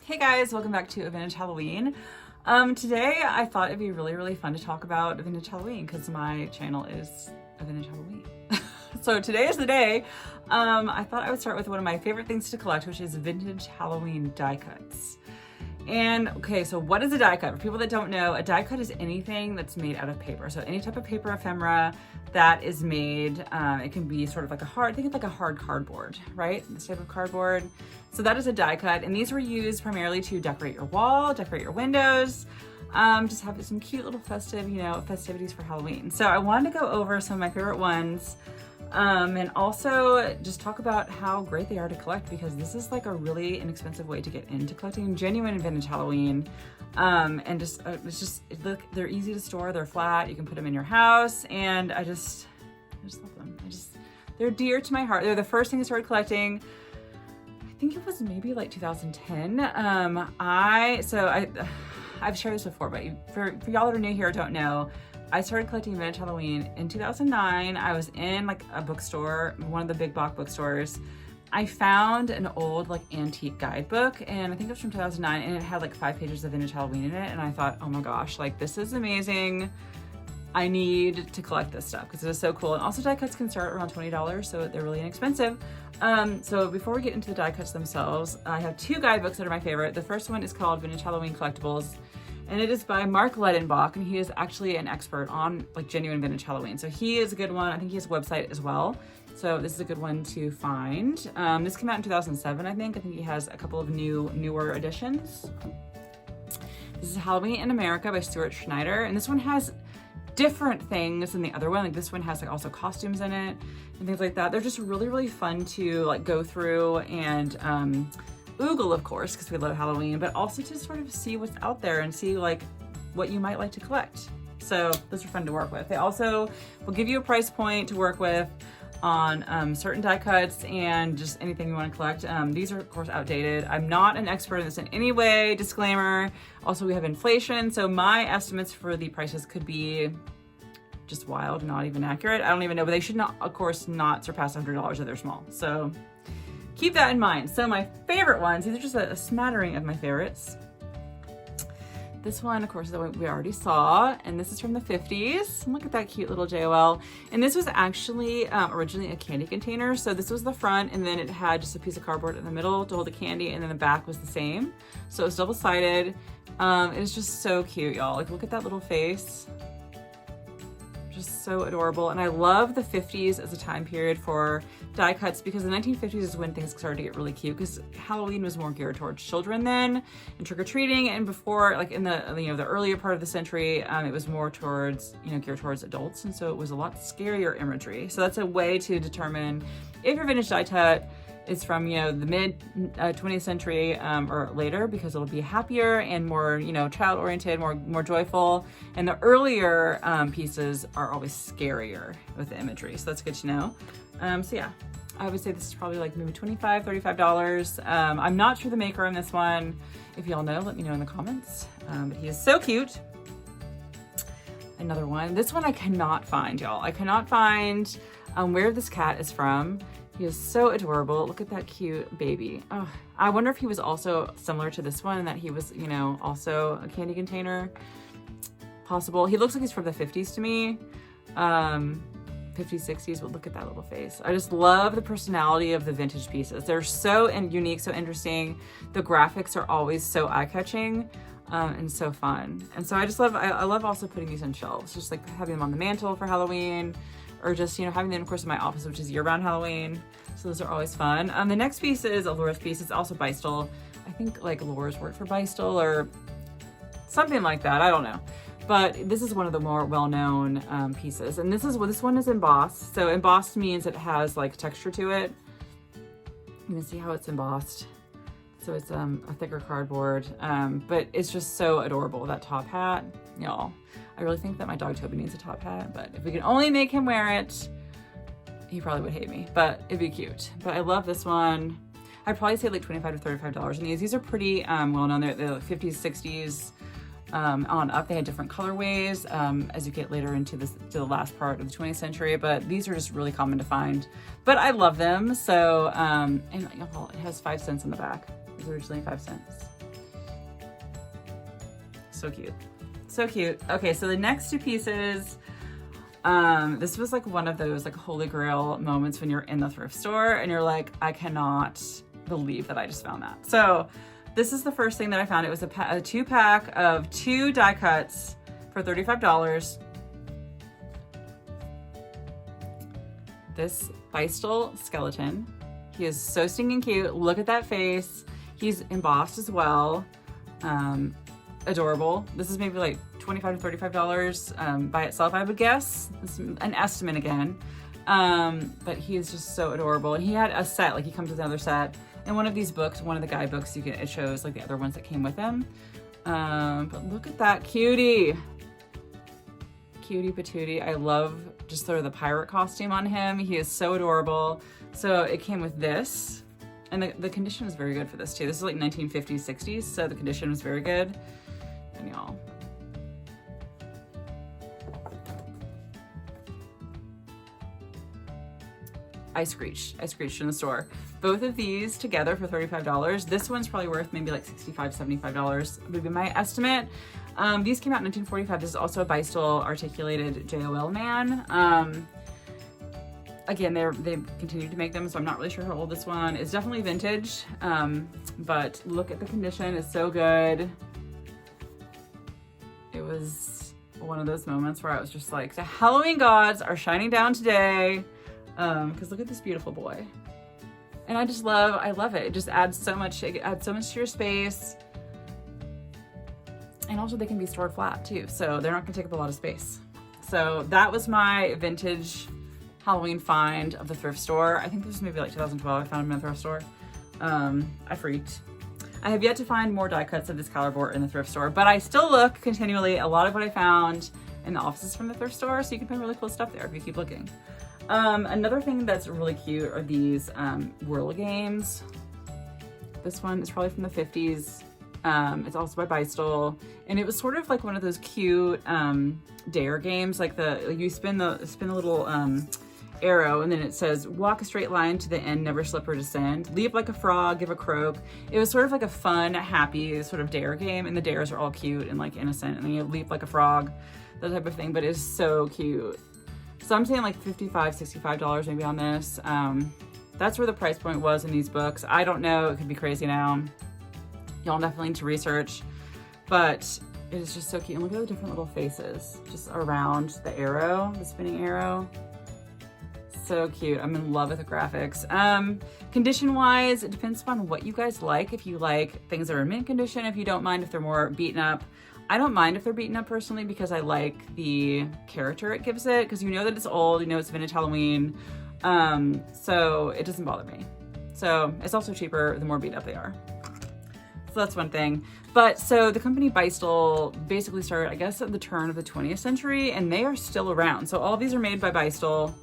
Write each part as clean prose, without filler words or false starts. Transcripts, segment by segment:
Hey guys, welcome back to A Vintage Halloween. Today I thought it'd be really fun to talk about Vintage Halloween because my channel is A Vintage Halloween. So today is the day. I thought I would start with one of my favorite things to collect, which is vintage Halloween die cuts. And okay, so what is a die cut? For people that don't know, a die cut is anything that's made out of paper. So any type of paper ephemera that is made, it can be sort of like think of like a hard cardboard, right? This type of cardboard. So that is a die cut. And these were used primarily to decorate your wall, decorate your windows, just have some cute little festivities for Halloween. So I wanted to go over some of my favorite ones. And also just talk about how great they are to collect, because this is like a really inexpensive way to get into collecting genuine and vintage Halloween. And look, they're easy to store, they're flat, you can put them in your house, and I just love them. They're dear to my heart. They're the first thing I started collecting. I think it was maybe like 2010. I've shared this before, but for y'all that are new here or don't know, I started collecting vintage Halloween in 2009. I was in like a bookstore, one of the big box bookstores. I found an old like antique guidebook, and I think it was from 2009, and it had like 5 pages of vintage Halloween in it. And I thought, oh my gosh, like this is amazing. I need to collect this stuff because it is so cool. And also die cuts can start around $20, so they're really inexpensive. So before we get into the die cuts themselves, I have 2 guidebooks that are my favorite. The first one is called Vintage Halloween Collectibles, and it is by Mark Ledenbach, and he is actually an expert on like genuine vintage Halloween. So he is a good one. I think he has a website as well. So this is a good one to find. This came out in 2007, I think. I think he has a couple of newer editions. This is Halloween in America by Stuart Schneider, and this one has different things than the other one. Like this one has like also costumes in it and things like that. They're just really fun to like go through and oogle, of course, because we love Halloween, but also to sort of see what's out there and see like what you might like to collect. So those are fun to work with. They also will give you a price point to work with on certain die cuts and just anything you want to collect. These are of course outdated. I'm not an expert in this in any way, disclaimer. Also, we have inflation, so my estimates for the prices could be just wild, not even accurate. I don't even know, but they should not, of course, not surpass $100 if they're small. So keep that in mind. So my favorite ones, these are just a smattering of my favorites. This one, of course, is the one we already saw, and this is from the 50s. Look at that cute little JOL. And this was actually originally a candy container. So this was the front, and then it had just a piece of cardboard in the middle to hold the candy, and then the back was the same. So it was double-sided. It is just so cute, y'all. Like, look at that little face. Just so adorable. And I love the 50s as a time period for die cuts, because the 1950s is when things started to get really cute, because Halloween was more geared towards children then and trick-or-treating, and before, like in the the earlier part of the century, it was more towards geared towards adults, and so it was a lot scarier imagery. So that's a way to determine if your vintage die cut is from the mid 20th century or later, because it'll be happier and more child-oriented, more joyful, and the earlier pieces are always scarier with the imagery, so that's good to know. So yeah, I would say this is probably like maybe $25, $35. I'm not sure the maker on this one. If y'all know, let me know in the comments. But he is so cute. Another one. This one I cannot find, y'all. I cannot find where this cat is from. He is so adorable. Look at that cute baby. Oh, I wonder if he was also similar to this one, and that he was, also a candy container. Possible. He looks like he's from the 50s to me. 50s, 60s, but look at that little face. I just love the personality of the vintage pieces. They're so unique, so interesting. The graphics are always so eye-catching and so fun. And so I love also putting these on shelves, just like having them on the mantle for Halloween, or just, having them, of course, in my office, which is year-round Halloween. So those are always fun. The next piece is a Laura's piece. It's also Bystel. I think like Laura's worked for Bystel or something like that. I don't know. But this is one of the more well-known pieces. And this one is embossed. So embossed means it has like texture to it. You can see how it's embossed. So it's a thicker cardboard, but it's just so adorable. That top hat, y'all. I really think that my dog Toby needs a top hat, but if we could only make him wear it, he probably would hate me, but it'd be cute. But I love this one. I'd probably say like $25 to $35 in these. These are pretty well known. They're the 50s, 60s on up. They had different colorways as you get later into the last part of the 20th century, but these are just really common to find. But I love them. So, and it has 5 cents in the back. It was originally 5 cents. So cute. So cute. Okay, so the next two pieces, this was like one of those like holy grail moments when you're in the thrift store and you're like, I cannot believe that I just found that. So this is the first thing that I found. It was a 2-pack of 2 die cuts for $35. This Bystel skeleton. He is so stinking cute. Look at that face. He's embossed as well. Adorable. This is maybe like $25 to $35 by itself, I would guess. It's an estimate again. But he is just so adorable. And he had a set, like he comes with another set. In one of these books, one of the guidebooks, it shows like the other ones that came with him. But look at that cutie. Cutie patootie. I love just sort of the pirate costume on him. He is so adorable. So it came with this. And the condition was very good for this too. This is like 1950s, 60s, so the condition was very good. And y'all. I screeched in the store. Both of these together for $35. This one's probably worth maybe like $65, $75 would be my estimate. These came out in 1945. This is also a Bystel articulated JOL man. Again, they continue to make them, so I'm not really sure how old this one is. Definitely vintage, but look at the condition. It's so good. It was one of those moments where I was just like, the Halloween gods are shining down today. Because look at this beautiful boy. And I love it. It just adds so much, to your space. And also they can be stored flat too, so they're not gonna take up a lot of space. So that was my vintage Halloween find of the thrift store. I think this was maybe like 2012. I found them in a thrift store. I freaked. I have yet to find more die cuts of this caliber in the thrift store, but I still look continually. A lot of what I found in the offices from the thrift store, so you can find really cool stuff there if you keep looking. Another thing that's really cute are these whirl games. This one is probably from the 50s. It's also by Bystel, and it was sort of like one of those cute dare games, like you spin the little arrow, and then it says walk a straight line to the end, never slip or descend, leap like a frog, give a croak. It was sort of like a fun, happy sort of dare game, and the dares are all cute and like innocent, and then you leap like a frog, that type of thing. But it's so cute. So I'm saying like $55, $65 maybe on this. That's where the price point was in these books. I don't know, it could be crazy now. Y'all definitely need to research, but it is just so cute. And look at the different little faces just around the arrow, the spinning arrow. So cute. I'm in love with the graphics. Condition wise, it depends upon what you guys like. If you like things that are in mint condition, if you don't mind if they're more beaten up. I don't mind if they're beaten up personally, because I like the character it gives it, because you know that it's old, you know it's vintage Halloween, so it doesn't bother me. So it's also cheaper the more beat up they are. So that's one thing. But so the company Bystel basically started, I guess, at the turn of the 20th century, and they are still around. So all of these are made by Bystel.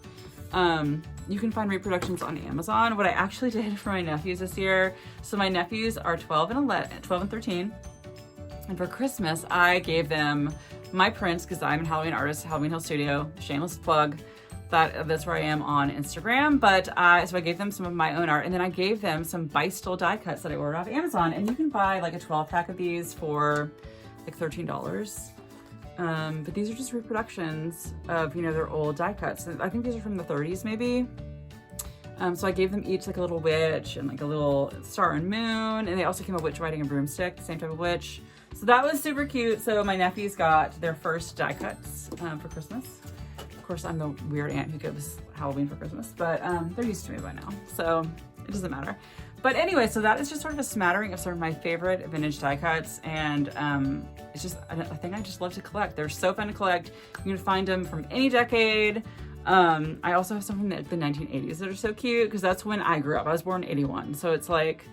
You can find reproductions on Amazon. What I actually did for my nephews this year, so my nephews are 12 and 13. And for Christmas, I gave them my prints, because I'm a Halloween artist, Halloween Hill Studio, shameless plug. That's where I am on Instagram. But so I gave them some of my own art, and then I gave them some Bystel die cuts that I ordered off Amazon. And you can buy like a 12-pack of these for like $13. But these are just reproductions of, their old die cuts. I think these are from the 30s maybe. So I gave them each like a little witch and like a little star and moon, and they also came a witch riding a broomstick, the same type of witch. So that was super cute. So my nephews got their first die cuts for Christmas. Of course, I'm the weird aunt who gives Halloween for Christmas, but they're used to me by now, so it doesn't matter. But anyway, so that is just sort of a smattering of sort of my favorite vintage die cuts, and it's just a thing I just love to collect. They're so fun to collect. You can find them from any decade. I also have some from the 1980s that are so cute, because that's when I grew up. I was born in 81, so it's like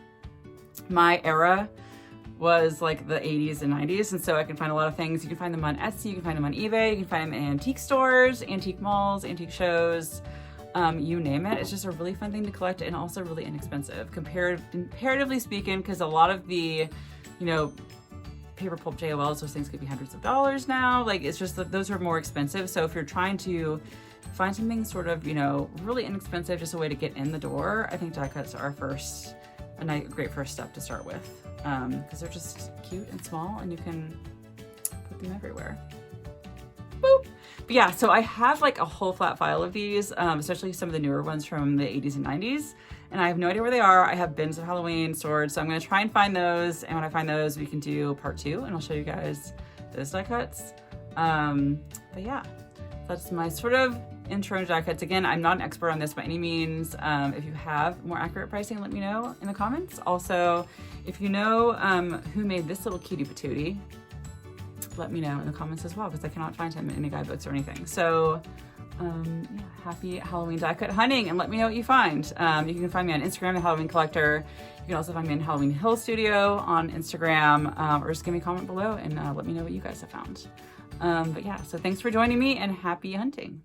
my era was like the 80s and 90s, and so I can find a lot of things. You can find them on Etsy, you can find them on eBay, you can find them in antique stores, antique malls, antique shows, you name it. It's just a really fun thing to collect, and also really inexpensive comparatively speaking, because a lot of the, paper pulp JOLs, those things could be hundreds of dollars now. Like, it's just that those are more expensive. So if you're trying to find something sort of, really inexpensive, just a way to get in the door, I think die cuts are a great first step to start with, because they're just cute and small, and you can put them everywhere. Boop. But yeah, so I have like a whole flat file of these, especially some of the newer ones from the 80s and 90s. And I have no idea where they are. I have bins of Halloween stored, so I'm gonna try and find those. And when I find those, we can do part 2 and I'll show you guys those die cuts. But yeah, that's my sort of intro to die cuts. Again, I'm not an expert on this by any means. If you have more accurate pricing, let me know in the comments. Also, if you know who made this little cutie patootie, let me know in the comments as well, because I cannot find him in any guidebooks or anything. So yeah, happy Halloween die cut hunting, and let me know what you find. You can find me on Instagram, The Halloween Collector. You can also find me in Halloween Hill Studio on Instagram, or just give me a comment below and let me know what you guys have found. But yeah, so thanks for joining me and happy hunting.